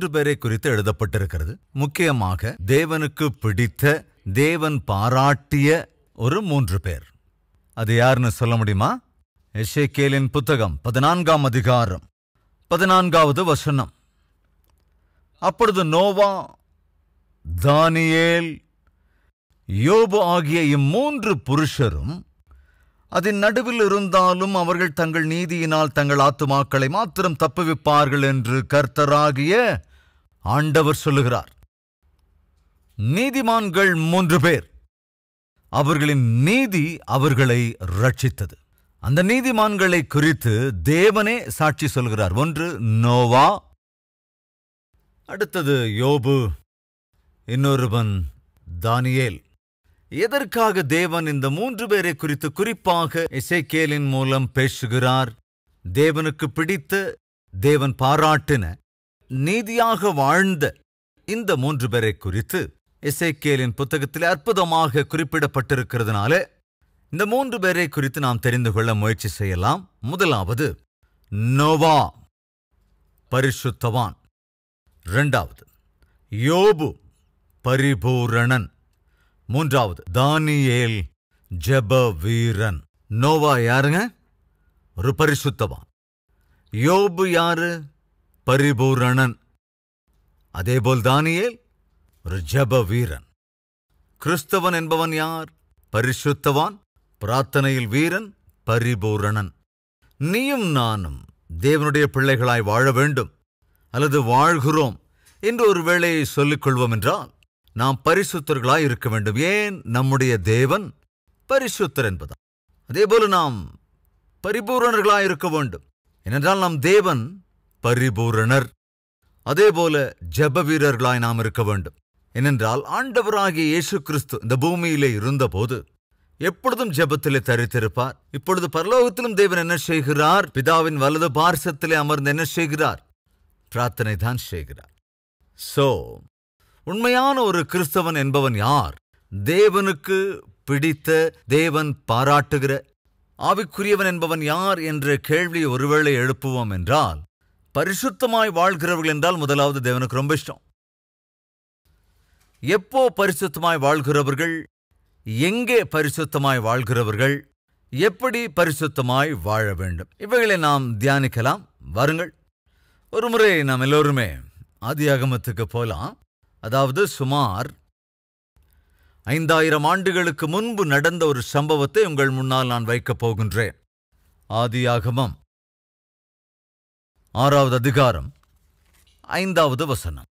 மூன்று பேரை குறித்து எழுதப்பட்டிருக்கிறது. முக்கியமாக தேவனுக்கு பிடித்த, தேவன் பாராட்டிய ஒரு மூன்று பேர். அது யாருன்னு சொல்ல முடியுமா? எசேக்கியேலின் புத்தகம் 14ஆம் அதிகாரம் 14வது வசனம். அப்பொழுது நோவா, தானியேல், யோபு ஆகிய இம்மூன்று புருஷரும் அதன் நடுவில் இருந்தாலும் அவர்கள் தங்கள் நீதியினால் தங்கள் ஆத்துமாக்களை மாத்திரம் தப்புவிப்பார்கள் என்று கர்த்தராகிய ஆண்டவர் சொல்லுகிறார். நீதிமான்கள் மூன்று பேர். அவர்களின் நீதி அவர்களை ரட்சித்தது. அந்த நீதிமான்களை குறித்து தேவனே சாட்சி சொல்கிறார். ஒன்று நோவா, அடுத்தது யோபு, இன்னொருவன் தானியேல். எதற்காக தேவன் இந்த மூன்று பேரை குறித்து குறிப்பாக எசேக்கியேலின் மூலம் பேசுகிறார்? தேவனுக்கு பிடித்த, தேவன் பாராட்டின, நீதியாக வாழ்ந்த இந்த மூன்று பேரை குறித்து எசேக்கியேலின் புத்தகத்தில் அற்புதமாக குறிப்பிடப்பட்டிருக்கிறதுனால இந்த மூன்று பேரை குறித்து நாம் தெரிந்து கொள்ள முயற்சி செய்யலாம். முதலாவது நோவா, பரிசுத்தவான். இரண்டாவது யோபு, பரிபூரணன். மூன்றாவது தானியேல், ஜெப வீரன். நோவா யாருங்க? ஒரு பரிசுத்தவான். யோபு யாரு? பரிபூரணன். அதேபோல் தானியேல் ஒரு ஜெப வீரன். கிறிஸ்தவன் என்பவன் யார்? பரிசுத்தவான், பிரார்த்தனையில் வீரன், பரிபூரணன். நீயும் நானும் தேவனுடைய பிள்ளைகளாய் வாழ வேண்டும் அல்லது வாழ்கிறோம் என்று ஒரு வேளையை சொல்லிக் கொள்வோம் என்றால் நாம் பரிசுத்தர்களாய் இருக்க வேண்டும். ஏன்? நம்முடைய தேவன் பரிசுத்தர் என்பதால். அதேபோல நாம் பரிபூரணர்களாய் இருக்க வேண்டும். ஏனென்றால் நம் தேவன் பரிபூரணர். அதேபோல ஜெப வீரர்களாய் நாம் இருக்க வேண்டும். ஏனென்றால் ஆண்டவராகிய இயேசு கிறிஸ்து இந்த பூமியிலே இருந்தபோது எப்பொழுதும் ஜெபத்திலே தரித்திருப்பார். இப்பொழுது பரலோகத்திலும் தேவன் என்ன செய்கிறார்? பிதாவின் வலது பார்சத்திலே அமர்ந்து என்ன செய்கிறார்? பிரார்த்தனை தான் செய்கிறார். சோ உண்மையான ஒரு கிறிஸ்தவன் என்பவன் யார்? தேவனுக்கு பிடித்த, தேவன் பாராட்டுகிற ஆவிக்குரியவன் என்பவன் யார் என்ற கேள்வியை ஒருவேளை எழுப்புவோம் என்றால், பரிசுத்தமாய் வாழ்கிறவர்கள் என்றால் முதலாவது தேவனுக்கு ரொம்ப இஷ்டம். எப்போ பரிசுத்தமாய் வாழ்கிறவர்கள்? எங்கே பரிசுத்தமாய் வாழ்கிறவர்கள்? எப்படி பரிசுத்தமாய் வாழ வேண்டும்? இவைகளை நாம் தியானிக்கலாம். வாருங்கள், ஒருமுறை நாம் எல்லோருமே ஆதியாகமத்துக்கு போலாம். அதாவது சுமார் 5000 ஆண்டுகளுக்கு முன்பு நடந்த ஒரு சம்பவத்தை உங்கள் முன்னால் நான் வைக்கப் போகின்றேன். ஆதியாகமம் 6வது அதிகாரம் 5வது வசனம்.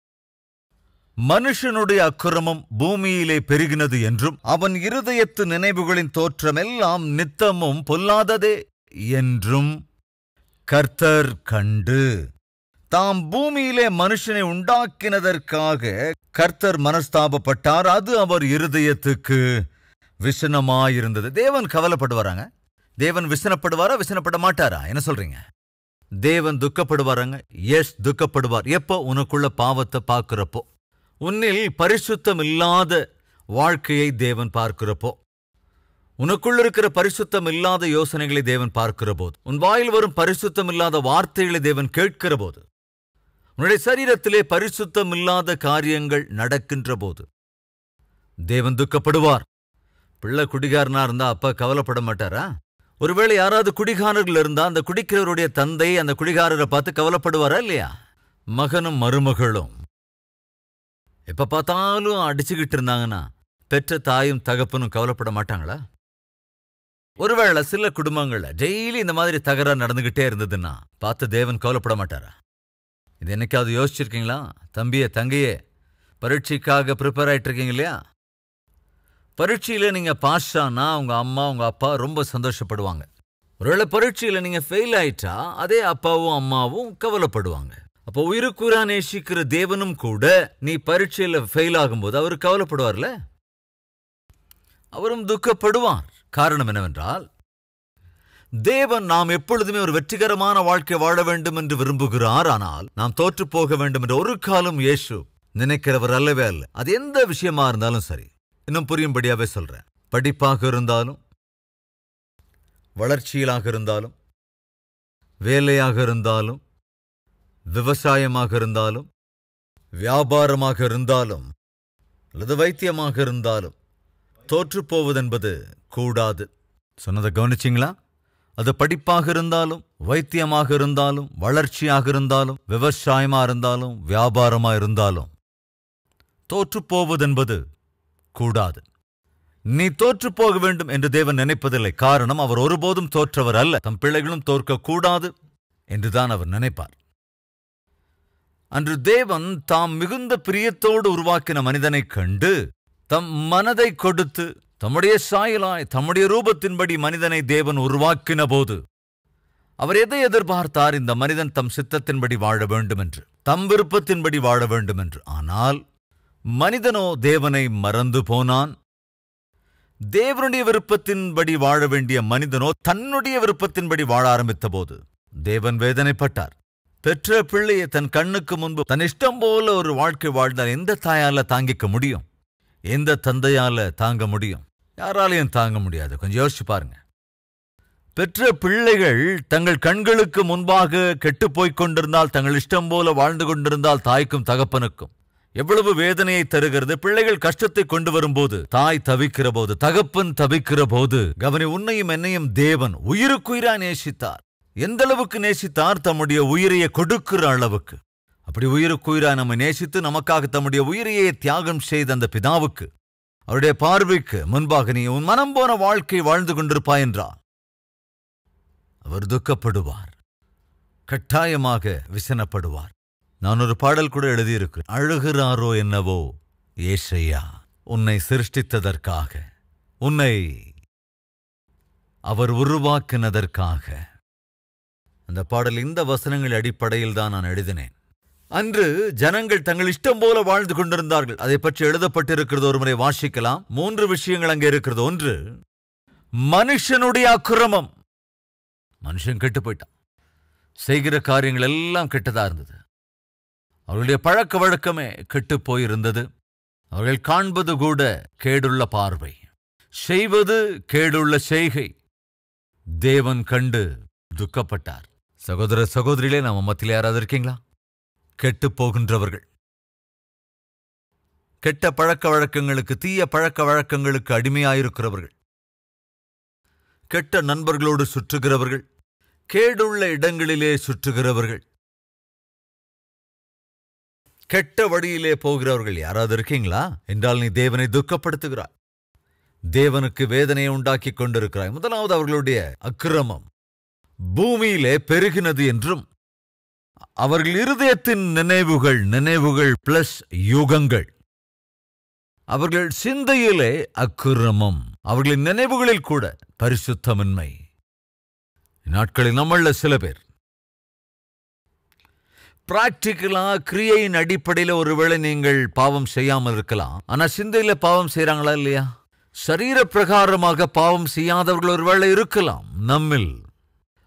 மனுஷனுடைய அக்கிரமம் பூமியிலே பெருகினது என்றும் அவன் இருதயத்து நினைவுகளின் தோற்றமெல்லாம் நித்தமும் பொல்லாததே என்றும் கர்த்தர் கண்டு, தாம் பூமியிலே மனுஷனை உண்டாக்கினதற்காக கர்த்தர் மனஸ்தாபப்பட்டார். அது அவர் இருதயத்துக்கு விசனமாயிருந்தது. தேவன் கவலைப்படுவாராங்க? தேவன் விசனப்படுவாரா? விசனப்பட மாட்டாரா? என்ன சொல்றீங்க? தேவன் துக்கப்படுவாராங்க? எஸ், துக்கப்படுவார். எப்போ? உனக்குள்ள பாவத்தை பார்க்கிறப்போ, உன்னில் பரிசுத்தம் இல்லாத வாழ்க்கையை தேவன் பார்க்கிறப்போ, உனக்குள்ள இருக்கிற பரிசுத்தம் இல்லாத யோசனைகளை தேவன் பார்க்கிற போது, உன் வாயில் வரும் பரிசுத்தம் இல்லாத வார்த்தைகளை தேவன் கேட்கிற போது, உன்னுடைய சரீரத்திலே பரிசுத்தம் இல்லாத காரியங்கள் நடக்கின்ற போது தேவன் துக்கப்படுவார். பிள்ளை குடிகாரனா இருந்தா அப்பா கவலைப்பட மாட்டாரா? ஒருவேளை யாராவது குடிகாரர்கள் இருந்தா அந்த குடிக்கிறவருடைய தந்தை அந்த குடிகாரரை பார்த்து கவலைப்படுவாரா இல்லையா? மகனும் மருமகளும் எப்ப பார்த்தாலும் அடிச்சுக்கிட்டு இருந்தாங்கன்னா பெற்ற தாயும் தகப்பனும் கவலைப்பட மாட்டாங்களா? ஒருவேளை சில குடும்பங்கள்ல டெய்லி இந்த மாதிரி தகராறு நடந்துகிட்டே இருந்ததுன்னா பார்த்து தேவன் கவலைப்பட மாட்டாரா? இது என்னைக்காவது யோசிச்சிருக்கீங்களா? தம்பியே, தங்கையே, பரீட்சைக்காக ப்ரிப்பேர் ஆயிட்டு இருக்கீங்க இல்லையா? பரீட்சையில நீங்க பாஸ் ஆனா உங்க அம்மா உங்க அப்பா ரொம்ப சந்தோஷப்படுவாங்க. ஒருவேளை பரீட்சையில நீங்க ஃபெயில் ஆயிட்டா அதே அப்பாவும் அம்மாவும் கவலைப்படுவாங்க. அப்போ உயிருக்குறா நேசிக்கிற தேவனும் கூட நீ பரீட்சையில ஃபெயில் ஆகும்போது அவர் கவலைப்படுவார்ல? அவரும் துக்கப்படுவார். காரணம் என்னவென்றால், தேவன் நாம் எப்பொழுதுமே ஒரு வெற்றிகரமான வாழ்க்கை வாழ வேண்டும் என்று விரும்புகிறார். ஆனால் நாம் தோற்று போக வேண்டும் என்று ஒரு காலம் இயேசு நினைக்கிறவர் அல்லவே அல்ல. அது எந்த விஷயமா இருந்தாலும் சரி. இன்னும் புரியும்படியாவே சொல்றேன். படிப்பாக இருந்தாலும், வளர்ச்சியிலாக இருந்தாலும், வேலையாக இருந்தாலும், விவசாயமாக இருந்தாலும், வியாபாரமாக இருந்தாலும் அல்லது வைத்தியமாக இருந்தாலும் தோற்றுப்போவதென்பது கூடாது. சொன்னதை கவனிச்சிங்களா? அது படிப்பாக இருந்தாலும், வைத்தியமாக இருந்தாலும், வளர்ச்சியாக இருந்தாலும், விவசாயமாக இருந்தாலும், வியாபாரமாக இருந்தாலும் தோற்றுப்போவதென்பது கூடாது. நீ தோற்றுப்போக வேண்டும் என்று தேவன் நினைப்பதில்லை. காரணம், அவர் ஒருபோதும் தோற்றவர் அல்ல. தம் பிள்ளைகளும் தோற்கக்கூடாது என்றுதான் அவர் நினைப்பார். அன்று தேவன் தாம் மிகுந்த பிரியத்தோடு உருவாக்கின மனிதனைக் கண்டு தம் மனதை கொடுத்து தம்முடைய சாயலாய் தம்முடைய ரூபத்தின்படி மனிதனை தேவன் உருவாக்கின போது அவர் எதை எதிர்பார்த்தார்? இந்த மனிதன் தம் சித்தத்தின்படி வாழ வேண்டும் என்று, தம் விருப்பத்தின்படி வாழ வேண்டும் என்று. ஆனால் மனிதனோ தேவனை மறந்து போனான். தேவனுடைய விருப்பத்தின்படி வாழ வேண்டிய மனிதனோ தன்னுடைய விருப்பத்தின்படி வாழ ஆரம்பித்த போது தேவன் வேதனைப்பட்டார். பெற்ற பிள்ளையை தன் கண்ணுக்கு முன்பு தன் இஷ்டம் போல ஒரு வாழ்க்கை வாழ்ந்தால் எந்த தாயால தாங்கிக்க முடியும்? எந்த தந்தையால தாங்க முடியும்? யாராலையும் தாங்க முடியாது. கொஞ்சம் யோசிச்சு பாருங்க. பெற்ற பிள்ளைகள் தங்கள் கண்களுக்கு முன்பாக கெட்டுப்போய்க் கொண்டிருந்தால், தங்கள் இஷ்டம் போல வாழ்ந்து கொண்டிருந்தால் தாய்க்கும் தகப்பனுக்கும் எவ்வளவு வேதனையை தருகிறது. பிள்ளைகள் கஷ்டத்தை கொண்டு வரும்போது, தாய் தவிக்கிற போது, தகப்பன் தவிக்கிற போது, கவனி, உன்னையும் என்னையும் தேவன் உயிருக்குயிரா நேசித்தார். எந்த அளவுக்கு நேசித்தார்? தம்முடைய உயிரையை கொடுக்கிற அளவுக்கு. அப்படி உயிருக்குயிரா நம்மை நேசித்து நமக்காக தம்முடைய உயிரையே தியாகம் செய்த அந்த பிதாவுக்கு, அவருடைய பார்வைக்கு முன்பாக நீ உன் மனம் போன வாழ்க்கை வாழ்ந்து கொண்டிருப்பாய் என்றால் அவர் துக்கப்படுவார், கட்டாயமாக விசனப்படுவார். நான் ஒரு பாடல் கூட எழுதியிருக்கிறேன். அழுகிறாரோ என்னவோ ஏசையா, உன்னை சிருஷ்டித்ததற்காக, உன்னை அவர் உருவாக்கினதற்காக. அந்த பாடல் இந்த வசனங்கள் அடிப்படையில் தான் நான் எழுதினேன். அன்று ஜனங்கள் தங்கள் இஷ்டம் போல வாழ்ந்து கொண்டிருந்தார்கள். அதை பற்றி எழுதப்பட்டிருக்கிறது. ஒரு முறை வாசிக்கலாம். 3 விஷயங்கள் அங்கே இருக்கிறது. ஒன்று, மனுஷனுடைய அக்கிரமம். மனுஷன் கெட்டு போயிட்டான். செய்கிற காரியங்கள் எல்லாம் கெட்டதா இருந்தது. அவர்களுடைய பழக்க வழக்கமே கெட்டு போயிருந்தது. அவர்கள் காண்பது கூட கேடுள்ள பார்வை, செய்வது கேடுள்ள செய்கை. தேவன் கண்டு துக்கப்பட்டார். சகோதர சகோதரிகளே, நம்ம மத்தியில் யாராவது இருக்கீங்களா? கெட்டு போகின்றவர்கள், கெட்ட பழக்க வழக்கங்களுக்கு, தீய பழக்க வழக்கங்களுக்கு அடிமையாயிருக்கிறவர்கள், கெட்ட நண்பர்களோடு சுற்றுகிறவர்கள், கேடுள்ள இடங்களிலே சுற்றுகிறவர்கள், கெட்ட வழியிலே போகிறவர்கள் யாராவது இருக்கீங்களா? என்றால் நீ தேவனை துக்கப்படுத்துகிறாய், தேவனுக்கு வேதனையை உண்டாக்கி கொண்டிருக்கிறாய். முதலாவது, அவர்களுடைய அக்கிரமம் பூமியிலே பெருகினது என்றும், அவர்கள் இருதயத்தின் நினைவுகள் பிளஸ் யுகங்கள். அவர்கள் சிந்தையிலே அக்கிரமம், அவர்களின் நினைவுகளில் கூட பரிசுத்தமின்மை. நாட்களில் நம்மள சில பேர் பிராக்டிக்கலா கிரியையின் அடிப்படையில் ஒருவேளை நீங்கள் பாவம் செய்யாமல் இருக்கலாம். ஆனா சிந்தையில பாவம் செய்யறாங்களா இல்லையா? சரீர பிரகாரமாக பாவம் செய்யாதவர்கள் ஒருவேளை இருக்கலாம் நம்மில்.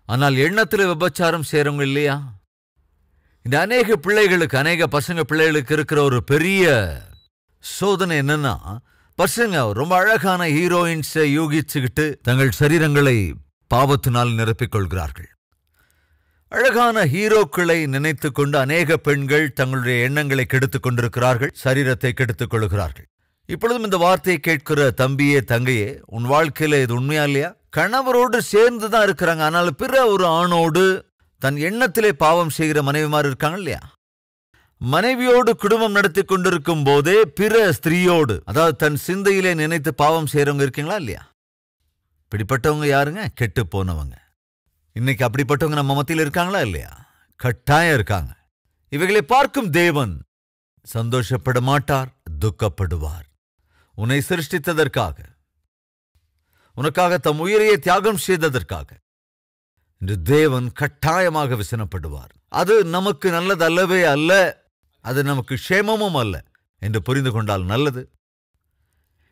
ஆனால் எண்ணத்தில் விபச்சாரம் செய்யறவங்க இல்லையா? இந்த அநேக பிள்ளைகளுக்கு, அநேக பசங்க பிள்ளைகளுக்கு இருக்கிற ஒரு பெரிய சோதனை என்னன்னா, பசங்க ரொம்ப அழகான ஹீரோயின்ஸை யூகிச்சுக்கிட்டு தங்கள் சரீரங்களை பாவத்தினால் நிரப்பிக் கொள்கிறார்கள். அழகான ஹீரோக்களை நினைத்து கொண்டு அநேக பெண்கள் தங்களுடைய எண்ணங்களை கெடுத்துக் கொண்டிருக்கிறார்கள், சரீரத்தை கெடுத்துக் கொள்கிறார்கள். இப்பொழுதும் இந்த வார்த்தையை கேட்கிற தம்பியே, தங்கையே, உன் வாழ்க்கையில இது உண்மையா இல்லையா? கணவரோடு சேர்ந்துதான் இருக்கிறாங்க, ஆனால் பிற ஒரு ஆணோடு தன் எண்ணத்திலே பாவம் செய்கிற மனைவிமார் இருக்காங்க இல்லையா? மனைவியோடு குடும்பம் நடத்தி கொண்டிருக்கும் போதே பிற ஸ்திரீயோடு, அதாவது தன் சிந்தையிலே நினைத்து பாவம் செய்யறவங்க இருக்கீங்களா இல்லையா? இப்படிப்பட்டவங்க யாருங்க? கெட்டு போனவங்க. இன்னைக்கு அப்படிப்பட்டவங்க நம்ம மத்தியில் இருக்காங்களா இல்லையா? கட்டாயம் இருக்காங்க. இவைகளை பார்க்கும் தேவன் சந்தோஷப்பட மாட்டார், துக்கப்படுவார். உன்னை சிருஷ்டித்ததற்காக, உனக்காக தம் உயிரையே தியாகம் செய்ததற்காக என்று தேவன் கட்டாயமாக விசனப்படுவார். அது நமக்கு நல்லது அல்லவே அல்ல, அது நமக்கு க்ஷேமமும் அல்ல என்று புரிந்து கொண்டால் நல்லது.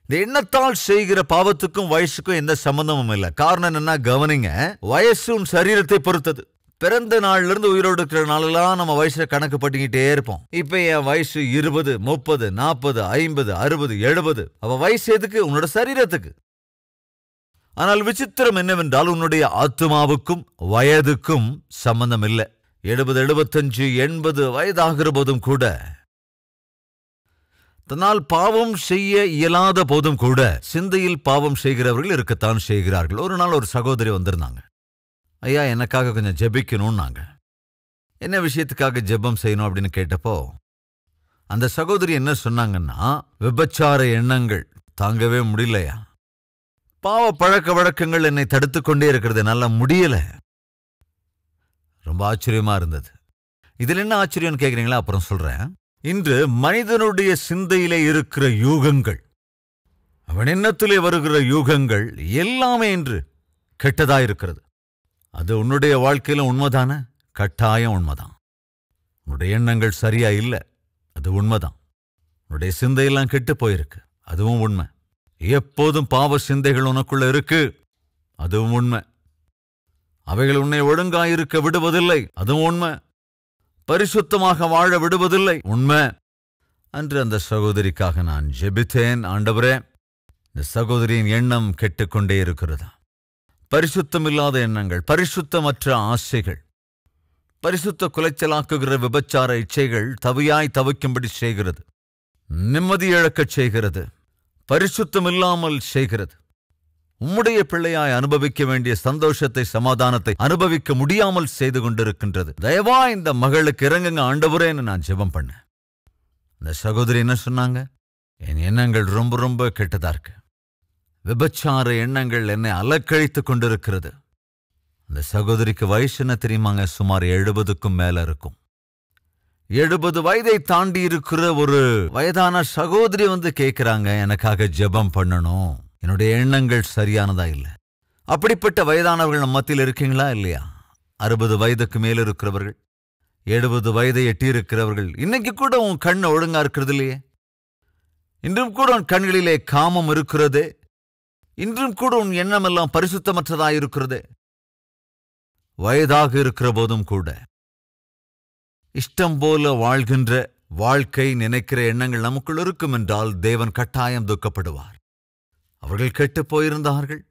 இந்த எண்ணத்தால் செய்கிற பாவத்துக்கும் வயசுக்கும் எந்த சம்பந்தமும் இல்லை. காரணம் என்னன்னா, கவனிங்க, வயசும் சரீரத்தை பொறுத்தது. பிறந்த நாள்ல இருந்து உயிரோடு இருக்கிற நாளெல்லாம் நம்ம வயசுல கணக்கு பட்டிக்கிட்டே இருப்போம். இப்ப என் வயசு 20, 30, 40, 50, 60, 70. அவ வயசு எதுக்கு? உன்னோட சரீரத்துக்கு. ஆனால் விசித்திரம் என்னவென்றால், உன்னுடைய ஆத்மாவுக்கும் வயதுக்கும் சம்பந்தம் இல்லை. 70, 75, 80 வயதாகிற போதும் கூட தன்னால் பாவம் செய்ய இயலாத போதும் கூட சிந்தையில் பாவம் செய்கிறவர்கள் இருக்கத்தான் செய்கிறார்கள். ஒரு நாள் ஒரு சகோதரி வந்திருந்தாங்க. ஐயா, எனக்காக கொஞ்சம் ஜெபிக்கணும்னாங்க. என்ன விஷயத்துக்காக ஜெபம் செய்யணும் அப்படின்னு கேட்டப்போ அந்த சகோதரி என்ன சொன்னாங்கன்னா, விபச்சார எண்ணங்கள் தாங்கவே முடியலையா, பாவ பழக்க வழக்கங்கள் என்னை தடுத்து கொண்டே இருக்கிறது, என்னால முடியல. ரொம்ப ஆச்சரியமா இருந்தது. இதுல என்ன ஆச்சரியம்னு கேக்குறீங்களா? அப்புறம் சொல்றேன். இன்று மனிதனுடைய சிந்தையிலே இருக்கிற யூகங்கள், அவன் எண்ணத்திலே வருகிற யூகங்கள் எல்லாமே இன்று கெட்டதாயிருக்கிறது. அது உன்னுடைய வாழ்க்கையில உண்மைதானே? கட்டாயம் உண்மைதான். உன்னுடைய எண்ணங்கள் சரியா இல்லை, அது உண்மைதான். உன்னுடைய சிந்தையெல்லாம் கெட்டு போயிருக்கு, அதுவும் உண்மை. எப்போதும் பாவ சிந்தைகள் உனக்குள்ள இருக்கு, அதுவும் உண்மை. அவைகள் உன்னை ஒழுங்காயிருக்க விடுவதில்லை, அதுவும் உண்மை. பரிசுத்தமாக வாழ விடுவதில்லை, உண்மை. அன்று அந்த சகோதரிக்காக நான் ஜெபித்தேன். ஆண்டவரே, இந்த சகோதரியின் எண்ணம் கெட்டுக்கொண்டே இருக்கிறதா, பரிசுத்தமில்லாத எண்ணங்கள், பரிசுத்தமற்ற ஆசைகள், பரிசுத்த குலைச்சலாக்குகிற விபச்சார இச்சைகள் தவியாய் தவிக்கும்படி செய்கிறது, நிம்மதி இழக்கச் செய்கிறது, பரிசுத்தமில்லாமல் செய்கிறது. உம்முடைய பிள்ளையாய் அனுபவிக்க வேண்டிய சந்தோஷத்தை, சமாதானத்தை அனுபவிக்க முடியாமல் செய்து கொண்டிருக்கின்றது. தயவா இந்த மகளுக்கு இறங்குங்க ஆண்டவரேன்னு நான் ஜெபம் பண்ணேன். இந்த சகோதரி என்ன சொன்னாங்க? என் எண்ணங்கள் ரொம்ப ரொம்ப கெட்டதா இருக்கு, விபச்சார எண்ணங்கள் என்னை அலக்கழித்துக் கொண்டிருக்கிறது. அந்த சகோதரிக்கு வயசு என்ன தெரியுமாங்க? சுமார் 70க்கும் மேல இருக்கும். 70 வயதை தாண்டி இருக்கிற ஒரு வயதான சகோதரி வந்து கேட்கிறாங்க, எனக்காக ஜெபம் பண்ணணும், என்னுடைய எண்ணங்கள் சரியானதா இல்லை. அப்படிப்பட்ட வயதானவர்கள் நம்ம மத்தியில் இருக்கீங்களா இல்லையா? 60 வயதுக்கு மேல இருக்கிறவர்கள், 70 வயதை எட்டி இருக்கிறவர்கள், இன்னைக்கு கூட உன் கண்ணு ஒழுங்கா இருக்கிறது இல்லையே, இன்றும் கூட உன் கண்களிலே காமம் இருக்கிறதே, இன்றும் கூட உன் எண்ணம் எல்லாம் பரிசுத்தமற்றதாயிருக்கிறதே. வயதாக இருக்கிற போதும் கூட இஷ்டம் போல வாழ்கின்ற வாழ்க்கை, நினைக்கிற எண்ணங்கள் நமக்குள் இருக்கும் என்றால் தேவன் கட்டாயம் துக்கப்படுவார். அவர்கள் கெட்டு போயிருந்தார்கள்,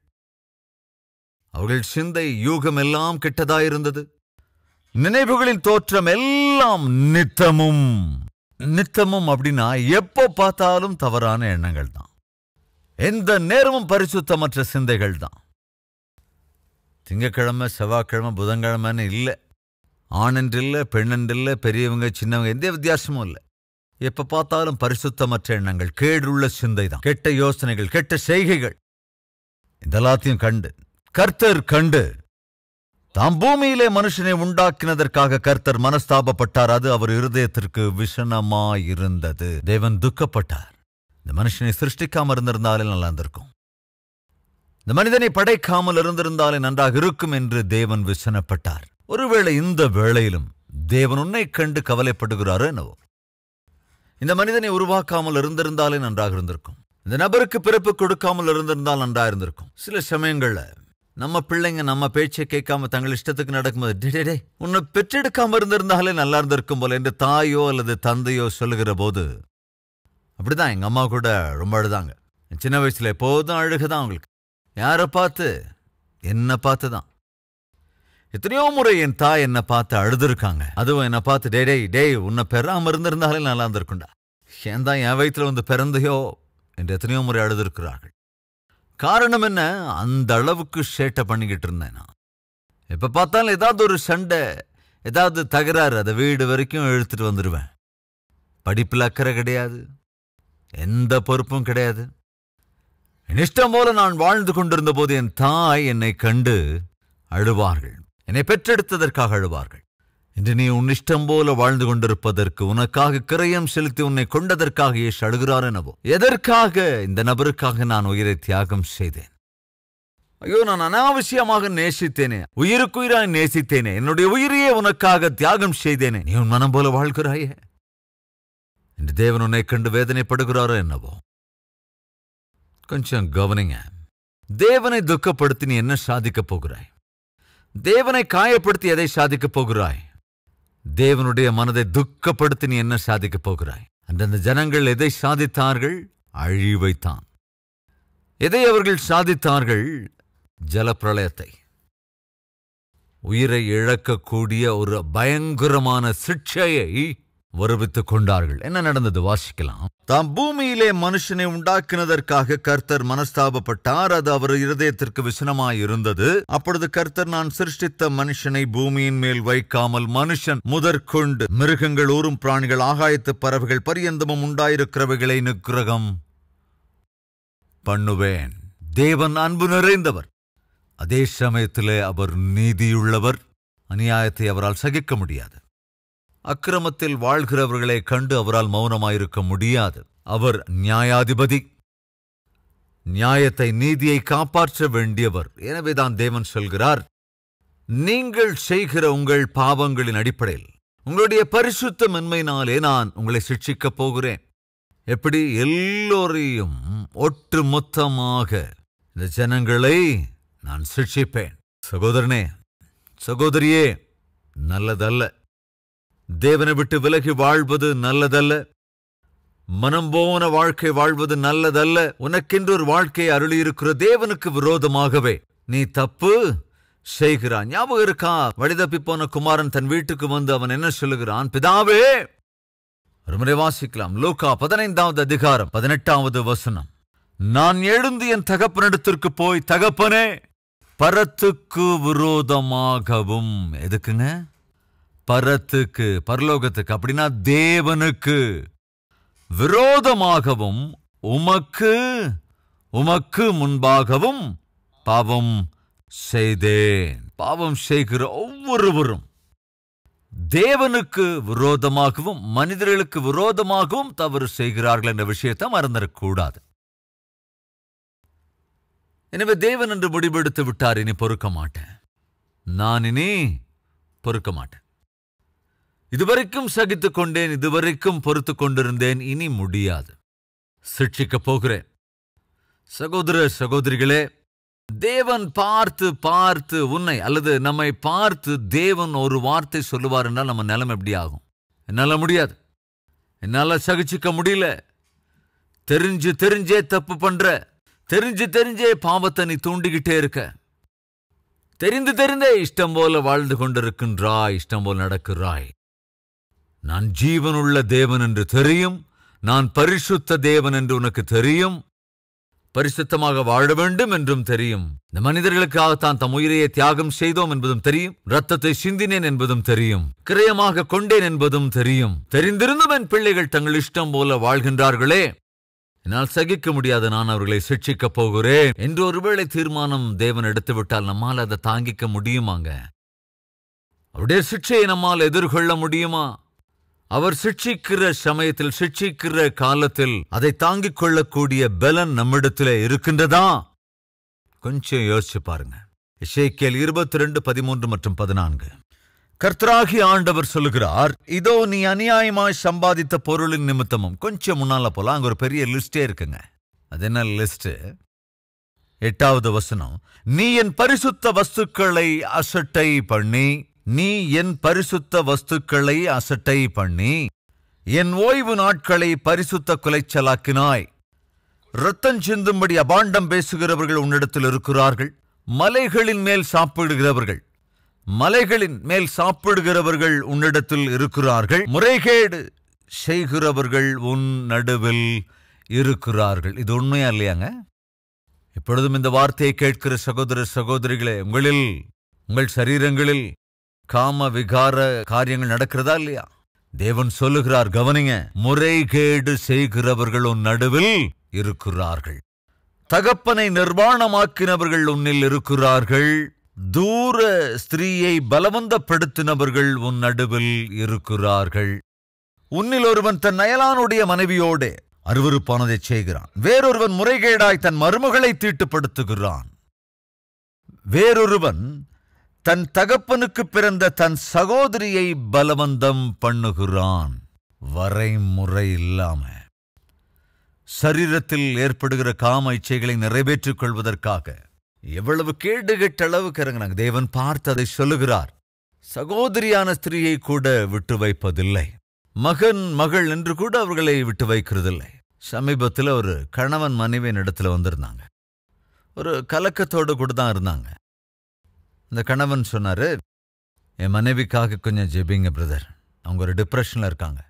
அவர்கள் சிந்தை யூகம் எல்லாம் கெட்டதாயிருந்தது. நினைவுகளின் தோற்றம் எல்லாம் நித்தமும். நித்தமும் அப்படின்னா எப்போ பார்த்தாலும் தவறான எண்ணங்கள் தான், எந்த நேரமும் பரிசுத்தமற்ற சிந்தைகள் தான். திங்கக்கிழமை, செவ்வாய்க்கிழமை, புதன்கிழமைன்னு இல்லை, ஆணென்று இல்லை, பெண்ணென்று இல்லை, பெரியவங்க சின்னவங்க, எந்த வித்தியாசமும் இல்லை. எப்ப பார்த்தாலும் பரிசுத்தமற்ற எண்ணங்கள், கேடுள்ள சிந்தை தான், கெட்ட யோசனைகள், கெட்ட செய்கைகள். இதெல்லாத்தையும் கண்டு கர்த்தர் கண்டு தாம் பூமியிலே மனுஷனை உண்டாக்கினதற்காக கர்த்தர் மனஸ்தாபப்பட்டார். அது அவர் இருதயத்திற்கு விஷனமாயிருந்தது. தேவன் துக்கப்பட்டார். இந்த மனுஷனை சிருஷ்டிக்காம இருந்திருந்தாலே நல்லா இருந்திருக்கும், இந்த மனிதனை படைக்காமல் இருந்திருந்தாலே நன்றாக இருக்கும் என்று தேவன் விசனப்பட்டார். ஒருவேளை இந்த வேளையிலும் தேவன் உன்னை கண்டு கவலைப்படுகிறாரோ என்னவோ. இந்த மனிதனை உருவாக்காமல் இருந்திருந்தாலே நன்றாக இருந்திருக்கும், இந்த நபருக்கு பிறப்பு கொடுக்காமல் இருந்திருந்தால் நன்றாக இருந்திருக்கும். சில சமயங்கள்ல நம்ம பிள்ளைங்க நம்ம பேச்சை கேட்காம தங்கள் இஷ்டத்துக்கு நடக்கும்போது, டே உன்னை பெற்றெடுக்காம இருந்திருந்தாலே நல்லா இருந்திருக்கும் போல என்று தாயோ அல்லது தந்தையோ சொல்லுகிற போது, அப்படிதான் எங்க அம்மா கூட ரொம்ப அழுதாங்க. சின்ன வயசுல எப்போதும் அழுகுதான் அவங்களுக்கு. யாரை பார்த்து? என்ன பார்த்து தான். எத்தனையோ முறை என் தாய் என்னை பார்த்து அழுதுருக்காங்க. அதுவும் என்னை பார்த்து, டேய் உன்னை பெறாம இருந்திருந்தாலே நல்லா இருந்திருக்குண்டா, ஏன் தான் என் வயிற்றுல வந்து பிறந்தையோ என்று எத்தனையோ முறை அழுதுருக்கிறார்கள். காரணம் என்ன? அந்த அளவுக்கு சேட்டை பண்ணிக்கிட்டு இருந்தேன் நான். எப்ப பார்த்தாலும் ஏதாவது ஒரு சண்டை, ஏதாவது தகராறு, அதை வீடு வரைக்கும் இழுத்துட்டு வந்துடுவேன். படிப்பில் அக்கறை கிடையாது, எந்த பொறுப்பும் கிடையாது. என் இஷ்டம் போல நான் வாழ்ந்து கொண்டிருந்த போது என் தாய் என்னை கண்டு அழுவார்கள், என்னை பெற்றெடுத்ததற்காக அழுவார்கள். இன்று நீ உன் இஷ்டம் போல வாழ்ந்து கொண்டிருப்பதற்கு, உனக்காக கிரயம் செலுத்தி உன்னை கொண்டதற்காக ஏசு அழுகிறார் எனவோ. எதற்காக? இந்த நபருக்காக நான் உயிரை தியாகம் செய்தேன். ஐயோ, நான் அனாவசியமாக நேசித்தேனே, உயிருக்குயிராய் நேசித்தேனே, என்னுடைய உயிரையே உனக்காக தியாகம் செய்தேனே, நீ உன் மனம் போல வாழ்கிறாயே என்று தேவன் உன்னை கண்டு வேதனைப்படுகிறாரோ என்னவோ. கொஞ்சம் கவனிங்க. தேவனை துக்கப்படுத்தி நீ என்ன சாதிக்கப் போகிறாய்? தேவனை காயப்படுத்தி எதை சாதிக்கப் போகிறாய்? தேவனுடைய மனதை துக்கப்படுத்தி நீ என்ன சாதிக்கப் போகிறாய்? அந்தந்த ஜனங்கள் எதை சாதித்தார்கள்? அழிவைத்தான். எதை அவர்கள் சாதித்தார்கள்? ஜலப்பிரளயத்தை. உயிரை இழக்கக்கூடிய ஒரு பயங்கரமான சிட்சையை வருவித்துக் கொண்டார்கள். என்ன நடந்தது வாசிக்கலாம். தாம் பூமியிலே மனுஷனை உண்டாக்கினதற்காக கர்த்தர் மனஸ்தாபப்பட்டார். அது அவர் இருதயத்திற்கு விசனமாயிருந்தது. அப்பொழுது கர்த்தர், நான் சிருஷ்டித்த மனுஷனை பூமியின் மேல் வைக்காமல் மனுஷன் முதற்கொண்டு மிருகங்கள், ஊரும் பிராணிகள், ஆகாயத்து பறவைகள் பரியந்தமும் உண்டாயிருக்கிறவைகளை நிக்கிரகம் பண்ணுவேன். தேவன் அன்பு நிறைந்தவர், அதே சமயத்திலே அவர் நீதியுள்ளவர். அநியாயத்தை அவரால் சகிக்க முடியாது. அக்கிரமத்தில் வாழ்கிறவர்களை கண்டு அவரால் மௌனமாயிருக்க முடியாது. அவர் நியாயாதிபதி, நியாயத்தை, நீதியை காப்பாற்ற வேண்டியவர். எனவேதான் தேவன் சொல்கிறார், நீங்கள் செய்கிற உங்கள் பாவங்களின் அடிப்படையில் உங்களுடைய பரிசுத்த மென்மையினாலே நான் உங்களை சிட்சிக்கப் போகிறேன். எப்படி? எல்லோரையும் ஒட்டு மொத்தமாக இந்த ஜனங்களை நான் சிட்சிப்பேன். சகோதரனே, சகோதரியே, நல்லதல்ல. தேவனை விட்டு விலகி வாழ்வது நல்லதல்ல. மனம் போன வாழ்க்கை வாழ்வது நல்லதல்ல. உனக்கென்று ஒரு வாழ்க்கையை அருளியிருக்கிற தேவனுக்கு விரோதமாகவே நீ தப்பு செய்கிறான். ஞாபகம் இருக்கா? வழிதப்பி போன குமாரன் தன் வீட்டுக்கு வந்து அவன் என்ன சொல்லுகிறான்? பிதாவே, ஒருமுறை வாசிக்கலாம். லூக்கா 15வது அதிகாரம் 18வது வசனம். நான் எழுந்து என் தகப்பனிடத்திற்கு போய், தகப்பனே, பரத்துக்கு விரோதமாகவும். எதுக்குங்க? பரத்துக்கு, பரலோகத்துக்கு, அப்படின்னா தேவனுக்கு விரோதமாகவும் உமக்கு முன்பாகவும் பாவம் செய்தேன். பாவம் செய்கிற ஒவ்வொருவரும் தேவனுக்கு விரோதமாகவும் மனிதர்களுக்கு விரோதமாகவும் தவறு செய்கிறார்கள் என்ற விஷயத்தை மறந்துடக்கூடாது. எனவே தேவன் என்று முடிவெடுத்து விட்டார், இனி பொறுக்க மாட்டேன், நான் இனி பொறுக்க மாட்டேன். இதுவரைக்கும் சகித்துக் கொண்டேன், இதுவரைக்கும் பொறுத்து கொண்டிருந்தேன், இனி முடியாது, சிட்சிக்கப் போகிறேன். சகோதர சகோதரிகளே, தேவன் பார்த்து உன்னை அல்லது நம்மை பார்த்து தேவன் ஒரு வார்த்தை சொல்லுவார் என்றால் நம்ம நிலைமை எப்படி ஆகும்? என்னால முடியாது, என்னால சகிச்சிக்க முடியல, தெரிஞ்சே தப்பு பண்ற, தெரிஞ்சே பாவத்தை நீ தூண்டிக்கிட்டே இருக்க, தெரிந்தே இஷ்டம் போல வாழ்ந்து கொண்டிருக்கின்றாய், இஷ்டம் போல நடக்கிறாய். நான் ஜீவனுள்ள தேவன் என்று தெரியும், நான் பரிசுத்த தேவன் என்று உனக்கு தெரியும், பரிசுத்தமாக வாழ வேண்டும் என்றும் தெரியும். இந்த மனிதர்களுக்காகத்தான் தம் உயிரையை தியாகம் செய்தோம் என்பதும் தெரியும், இரத்தத்தை சிந்தினேன் என்பதும் தெரியும், கிரயமாக கொண்டேன் என்பதும் தெரியும். தெரிந்திருந்தும் என் பிள்ளைகள் தங்கள் இஷ்டம் போல வாழ்கின்றார்களே, என்னால் சகிக்க முடியாது, நான் அவர்களை சிட்சிக்கப் போகிறேன் என்று ஒருவேளை தீர்மானம் தேவன் எடுத்துவிட்டால் நம்மால் அதை தாங்கிக்க முடியுமாங்க? அவருடைய சிட்சையை நம்மால் எதிர்கொள்ள முடியுமா? அவர் சிட்சிக்கிற சமயத்தில், சிட்சிக்கிற காலத்தில் அதை தாங்கிக் கொள்ளக்கூடிய பலன் நம்மிடத்திலே இருக்கின்றதா? கொஞ்சம் யோசிச்சு பாருங்க. எசேக்கியேல் 22:13 மற்றும் 14. கர்த்தராகி ஆண்டவர் சொல்லுகிறார், இதோ நீ அநியாயமாய் சம்பாதித்த பொருளின் நிமித்தமும். கொஞ்சம் முன்னால போல அங்க ஒரு பெரிய லிஸ்டே இருக்குங்க. அது என்ன லிஸ்ட்? 8வது வசனம். நீ என் பரிசுத்த வஸ்துக்களை அசட்டை பண்ணி, நீ என் பரிசுத்த வஸ்துக்களை அசட்டை பண்ணி என் ஓய்வு நாட்களை பரிசுத்த குலைச்சலாக்கினாய். இரத்தம் சிந்தும்படி அபாண்டம் பேசுகிறவர்கள் உன்னிடத்தில் இருக்கிறார்கள். மலைகளின் மேல் சாப்பிடுகிறவர்கள் உன்னிடத்தில் இருக்கிறார்கள். முறைகேடு செய்கிறவர்கள் உன் நடுவில் இருக்கிறார்கள். இது உண்மையா இல்லையாங்க? இப்பொழுதும் இந்த வார்த்தையை கேட்கிற சகோதர சகோதரிகளே, உங்கள் சரீரங்களில் காம விகார காரியங்கள் நடக்கிறதா இல்லையா? தேவன் சொல்லுகிறார், கவனிங்க, முறைகேடு செய்கிறவர்கள் உன் நடுவில் இருக்கிறார்கள். தகப்பனை நிர்வாணமாக்கினவர்கள் உன்னில் இருக்கிறார்கள். தூர ஸ்திரீயை பலவந்தப்படுத்தினவர்கள் உன் நடுவில் இருக்கிறார்கள். உன்னில் ஒருவன் தன் அயலானுடைய மனைவியோடு அருவருப்பானதை செய்கிறான். வேறொருவன் முறைகேடாய் தன் மருமகளை தீட்டுப்படுத்துகிறான். வேறொருவன் தன் தகப்பனுக்கு பிறந்த தன் சகோதரியை பலவந்தம் பண்ணுகிறான். வரைமுறை இல்லாம சரீரத்தில் ஏற்படுகிற காம இச்சைகளை நிறைவேற்றிக் கொள்வதற்காக எவ்வளவு கேடுகெட்ட அளவுக்கு இறங்கினாங்க. தேவன் பார்த்து அதை சொல்லுகிறார். சகோதரியான ஸ்திரீயை கூட விட்டு வைப்பதில்லை, மகன் மகள் என்று கூட அவர்களை விட்டு வைக்கிறதில்லை. சமீபத்தில் ஒரு கணவன் மனைவியின் இடத்துல வந்திருந்தாங்க. ஒரு கலக்கத்தோடு கூட தான் இருந்தாங்க. இந்த கணவன் சொன்னாரு, என் மனைவிக்காக கொஞ்சம் ஜெபிங்க பிரதர், அவங்க ஒரு டிப்ரெஷன்ல இருக்காங்க,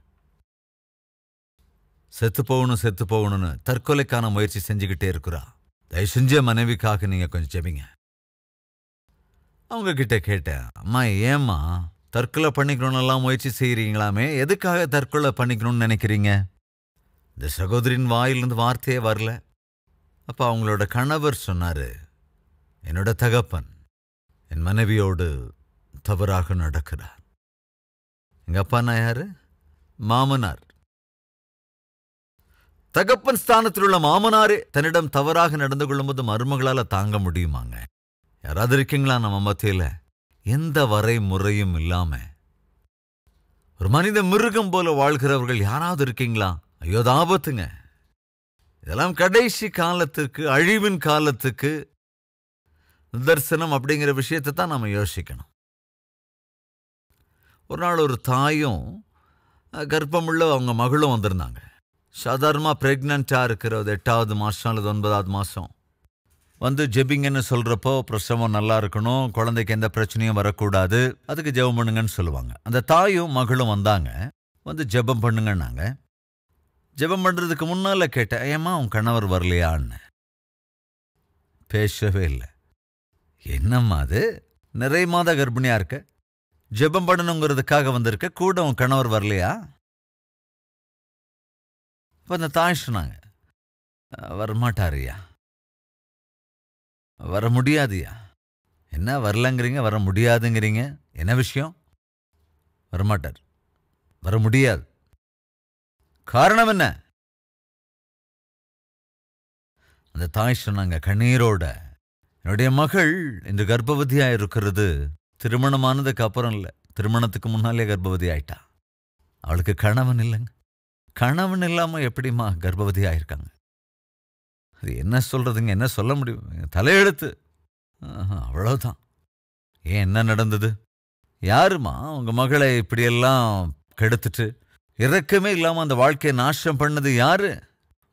செத்து போகணும்னு தற்கொலைக்கான முயற்சி செஞ்சுக்கிட்டே இருக்கிறா. தயவு செஞ்ச மனைவிக்காக நீங்க கொஞ்சம் ஜெபிங்க. அவங்க கிட்ட கேட்டேன், அம்மா ஏம்மா தற்கொலை பண்ணிக்கணும்னெல்லாம் முயற்சி செய்கிறீங்களாமே, எதுக்காக தற்கொலை பண்ணிக்கணும்னு நினைக்கிறீங்க? இந்த சகோதரின் வாயிலிருந்து வார்த்தையே வரல. அப்போ அவங்களோட கணவர் சொன்னாரு, என்னோட தகப்பன் என் மனைவியோடு தவறாக நடக்கிறார். எங்க அப்பானா யாரு? மாமனார். தகப்பன் ஸ்தானத்தில் உள்ள மாமனாரே தன்னிடம் தவறாக நடந்து கொள்ளும்போது மருமகளால தாங்க முடியுமாங்க? யாராவது இருக்கீங்களா நம்ம மத்தியில எந்த வரை முறையும் இல்லாம ஒரு மனித மிருகம் போல வாழ்கிறவர்கள் யாராவது இருக்கீங்களா? ஐயோ ஆபத்துங்க. இதெல்லாம் கடைசி காலத்துக்கு, அழிவின் காலத்துக்கு நிதர்சனம் அப்படிங்கிற விஷயத்தை தான் நம்ம யோசிக்கணும். ஒரு நாள் ஒரு தாயும் கர்ப்பமுள்ள அவங்க மகளும் வந்திருந்தாங்க. சாதாரணமாக பிரெக்னெண்ட்டாக இருக்கிற 8வது மாதம் அல்லது 9வது மாதம் வந்து ஜெபிங்கன்னு சொல்கிறப்போ பிரசவம் நல்லா இருக்கணும், குழந்தைக்கு எந்த பிரச்சனையும் வரக்கூடாது, அதுக்கு ஜெபம் பண்ணுங்கன்னு சொல்லுவாங்க. அந்த தாயும் மகளும் வந்தாங்க, வந்து ஜெபம் பண்ணுங்கன்னாங்க. ஜெபம் பண்ணுறதுக்கு முன்னால் கேட்டேன், ஏம்மா உன் கணவர் வரலையான்னு. பேசவே இல்லை. என்னம்மா அது, நிறைய மாத கர்ப்பிணியாக இருக்க, ஜெபம் பண்ணணுங்கிறதுக்காக வந்திருக்க, கூட உன் கணவர் வரலையா? இப்போ அந்த தாய் சொன்னாங்க, வரமாட்டாரியா, வர முடியாதுயா. என்ன வரலங்கிறீங்க, வர முடியாதுங்கிறீங்க, என்ன விஷயம்? வரமாட்டார், வர முடியாது. காரணம் என்ன? அந்த தாய் சொன்னாங்க கண்ணீரோட, என்னுடைய மகள் இன்று கர்ப்பவதியாக இருக்கிறது திருமணமானதுக்கு அப்புறம் இல்லை, திருமணத்துக்கு முன்னாலே கர்ப்பவதி ஆயிட்டா. அவளுக்கு கணவன் இல்லைங்க. கணவன் இல்லாமல் எப்படிம்மா கர்ப்பவதி ஆயிருக்காங்க? அது என்ன சொல்றதுங்க, என்ன சொல்ல முடியும்? தலையெழுத்து, அவ்வளோதான். ஏன் என்ன நடந்தது? யாருமா உங்க மகளை இப்படியெல்லாம் கெடுத்துட்டு இறக்கமே இல்லாமல் அந்த வாழ்க்கையை நாசம் பண்ணது யாரு?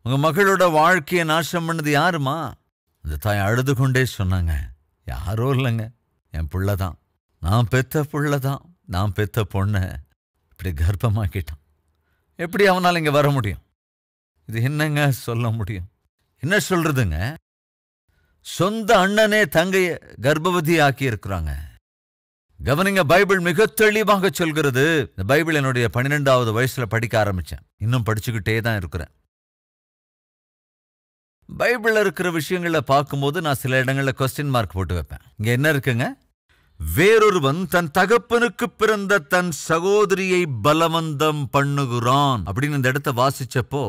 உங்க மகளோட வாழ்க்கையை நாசம் பண்ணது யாருமா? அந்த தாய் அழுது கொண்டே சொன்னாங்க, யாரோ இல்லைங்க, என் புள்ளதான், நான் பெத்த புள்ளதான், நான் பெத்த பொண்ணை இப்படி கர்ப்பமாக்கிட்டான். எப்படி அவனால் இங்கே வர முடியும்? இது என்னங்க சொல்ல முடியும்? என்ன சொல்றதுங்க? சொந்த அண்ணனே தங்கைய கர்ப்பவதி ஆக்கி இருக்கிறாங்க. கவனிங்க, பைபிள் மிக தெளிவாக சொல்கிறது. இந்த பைபிள் என்னுடைய 12வது வயசுல படிக்க ஆரம்பிச்சேன், இன்னும் படிச்சுக்கிட்டே தான் இருக்கிறேன். பைபிள்ல இருக்கிற விஷயங்களை பார்க்கும்போது நான் சில இடங்கள்ல கொஸ்டின் மார்க் போட்டு வைப்பேன். இங்க என்ன இருக்குங்க? வேறொருவன் தன் தகப்பனுக்கு பிறந்த தன் சகோதரியை பலவந்தம் பண்ணுகிறான் அப்படின்னு இந்த இடத்த வாசிச்சப்போ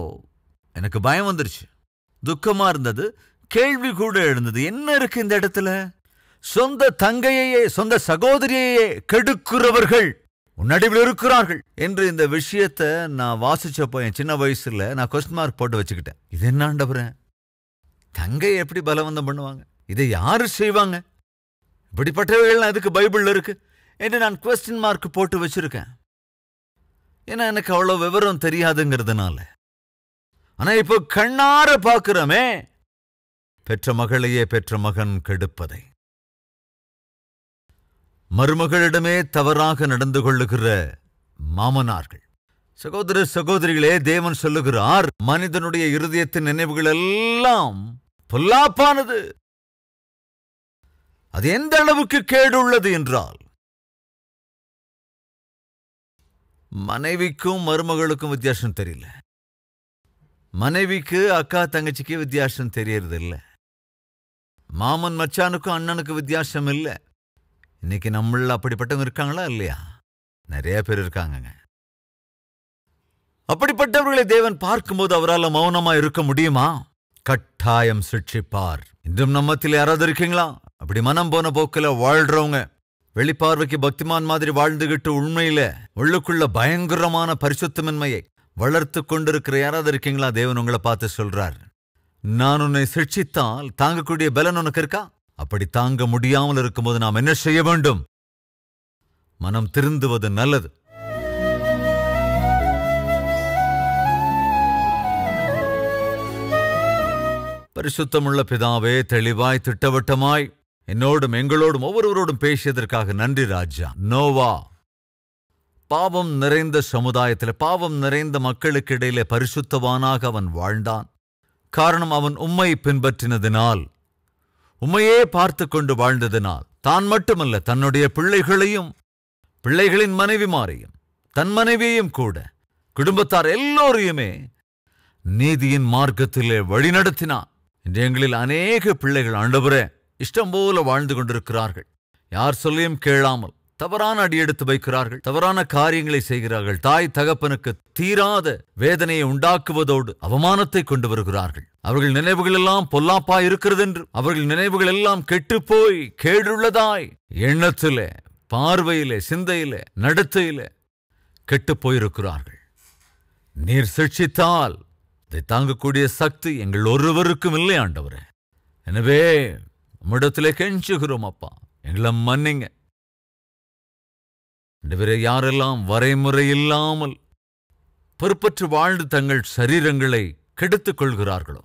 எனக்கு பயம் வந்துருச்சு, துக்கமா இருந்தது, கேள்வி கூட எழுந்தது. என்ன இருக்கு இந்த இடத்துல? சொந்த தங்கையே, சொந்த சகோதரியையே கெடுக்கிறவர்கள் நடுவில் இருக்கிறார்கள் என்று இந்த விஷயத்தை நான் வாசிச்சப்போ என் சின்ன வயசுல நான் கொஸ்டின் மார்க் போட்டு வச்சுக்கிட்டேன். இது என்ன ஆண்டவரே, தங்கையை எப்படி பலவந்தம் பண்ணுவாங்க? இதை யாரு செய்வாங்க? இப்படிப்பட்டவைகள் அதுக்கு பைபிள்ல இருக்கு என்று நான் கொஸ்டின் மார்க் போட்டு வச்சிருக்கேன். ஏன்னா எனக்கு அவ்வளவு விவரம் தெரியாதுங்கிறதுனால. ஆனா இப்போ கண்ணார பார்க்கிறோமே, பெற்ற மகளையே பெற்ற மகன் கெடுப்பதை, மருமகளிடமே தவறாக நடந்து கொள்ளுகிற மாமனார்கள். சகோதர சகோதரிகளே, தேவன் சொல்லுகிறார், மனிதனுடைய இருதயத்தின் நினைவுகள் எல்லாம் பொல்லாப்பானது. அது எந்த அளவுக்கு கேடுள்ளது என்றால், மனைவிக்கும் மருமகளுக்கும் வித்தியாசம் தெரியல, மனைவிக்கு அக்கா தங்கச்சிக்கு வித்தியாசம் தெரியறது இல்லை, மாமன் மச்சானுக்கும் அண்ணனுக்கு வித்தியாசம் இல்லை. இன்னைக்கு நம்மள அப்படிப்பட்டவங்க இருக்காங்களா இல்லையா? நிறைய பேர் இருக்காங்க. அப்படிப்பட்டவர்களை தேவன் பார்க்கும்போது அவரால் மௌனமா இருக்க முடியுமா? கட்டாயம் சிட்சிப்பார். இன்றும் நம்மத்தில் யாராவது இருக்கீங்களா அப்படி மனம் போன போக்கில வாழ்றவங்க, வெளிப்பார்வைக்கு பக்திமான் மாதிரி வாழ்ந்துகிட்டு உண்மையில உள்ளுக்குள்ள பயங்கரமான பரிசுத்தமின்மையை வளர்த்து கொண்டிருக்கிற யாராவது இருக்கீங்களா? தேவன் உங்களை பார்த்து சொல்றார், நான் உன்னை சிட்சித்தால் தாங்கக்கூடிய பலன் உனக்கு இருக்கா? அப்படி தாங்க முடியாமல் இருக்கும்போது நாம் என்ன செய்ய வேண்டும்? மனம் திருந்துவது நல்லது. பரிசுத்தமுள்ள பிதாவே, தெளிவாய் திட்டவட்டமாய் என்னோடும் எங்களோடும் ஒவ்வொருவரோடும் பேசியதற்காக நன்றி ராஜா. நோவா பாவம் நிறைந்த சமுதாயத்தில், பாவம் நிறைந்த மக்களுக்கு இடையிலே பரிசுத்தவானாக அவன் வாழ்ந்தான். காரணம், அவன் உம்மை பின்பற்றினதினால், உம்மையே பார்த்து கொண்டு வாழ்ந்ததினால். தான் மட்டுமல்ல, தன்னுடைய பிள்ளைகளையும், பிள்ளைகளின் மனைவிமாரையும், தன் மனைவியையும் கூட, குடும்பத்தார் எல்லோரையுமே நீதியின் மார்க்கத்திலே வழிநடத்தினான். இன்று எங்களில் அநேக பிள்ளைகள் ஆண்டவரே இஷ்டம் போல வாழ்ந்து கொண்டிருக்கிறார்கள். யார் சொல்லியும் கேளாமல் தவறான அடியெடுத்து வைக்கிறார்கள், தவறான காரியங்களை செய்கிறார்கள். தாய் தகப்பனுக்கு தீராத வேதனையை உண்டாக்குவதோடு அவமானத்தை கொண்டு வருகிறார்கள். அவர்கள் நினைவுகள் எல்லாம் பொல்லாப்பாய் இருக்கிறது என்று, அவர்கள் நினைவுகள் எல்லாம் கெட்டுப்போய் கேடுள்ளதாய் எண்ணத்திலே, பார்வையிலே, சிந்தையிலே, நடத்தையிலே கெட்டுப்போயிருக்கிறார்கள். நீர் சிட்சித்தால் இதை தாங்கக்கூடிய சக்தி எங்கள் ஒருவருக்கும் இல்லை ஆண்டவரே. எனவே உம்மிடத்திலே கெஞ்சுகிறோம் அப்பா, எங்களை மன்னிங்க. ஆண்டவரே, யாரெல்லாம் வரைமுறை இல்லாமல் பொறுப்பற்று வாழ்ந்து தங்கள் சரீரங்களை கெடுத்துக் கொள்கிறார்களோ,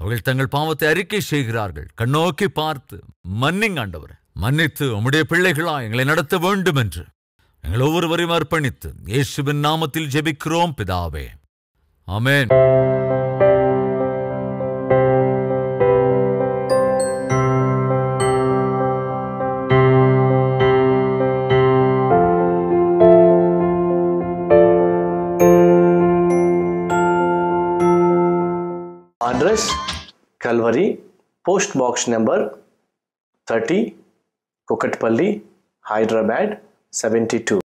அவர்கள் தங்கள் பாவத்தை அறிக்கை செய்கிறார்கள். கண்ணோக்கி பார்த்து மன்னிங்க ஆண்டவரே. மன்னித்து உம்முடைய பிள்ளைகளா எங்களை நடத்த வேண்டும் என்று எங்கள் ஒவ்வொருவரையும் அர்ப்பணித்து இயேசுவின் நாமத்தில் ஜெபிக்கிறோம் பிதாவே, ஆமென். Address Calvary, Post Box number 30, Kokatpalli, Hyderabad 72.